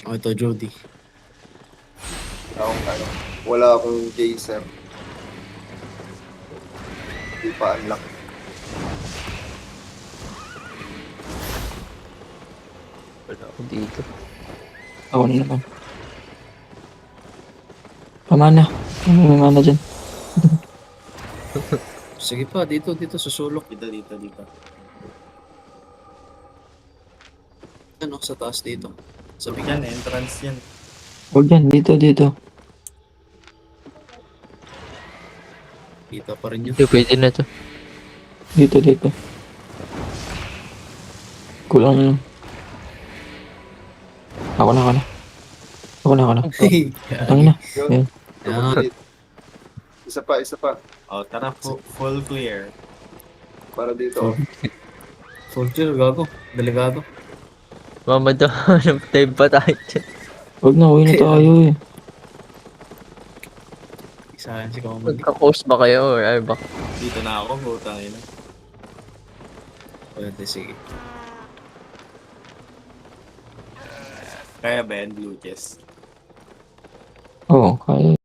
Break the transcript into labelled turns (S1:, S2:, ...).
S1: O, ito, Jody.
S2: Akong ano. Wala akong geyser. Hindi pa unlock.
S3: Wala ako dito.
S4: Ako na naman. Pamana. May mana dyan.
S1: Sige pa, dito, susulok. Dito. Ano, sa taas dito. Sabi
S5: Yan, entrance yan.
S4: Huwag yan. Dito.
S1: kita pa rin yun.
S3: Hindi, pwede na to.
S4: Dito. Kulang na lang. Ako na. Tangin na.
S2: Yun.
S4: Ayan.
S1: Yan.
S2: Isa pa.
S5: O, tara, full clear.
S2: Para dito.
S1: Full clear, gago. Delikado.
S3: Mama daw, time pa tayo dyan.
S4: Huwag na. Uwi na tayo eh.
S1: Isahan si Comedy.
S3: Magka-coast ba kayo or ay ba?
S5: Dito na ako, butang ina.
S1: Pwede, sige.
S5: Kaya ba yan, blue chest?
S4: Oo, kaya.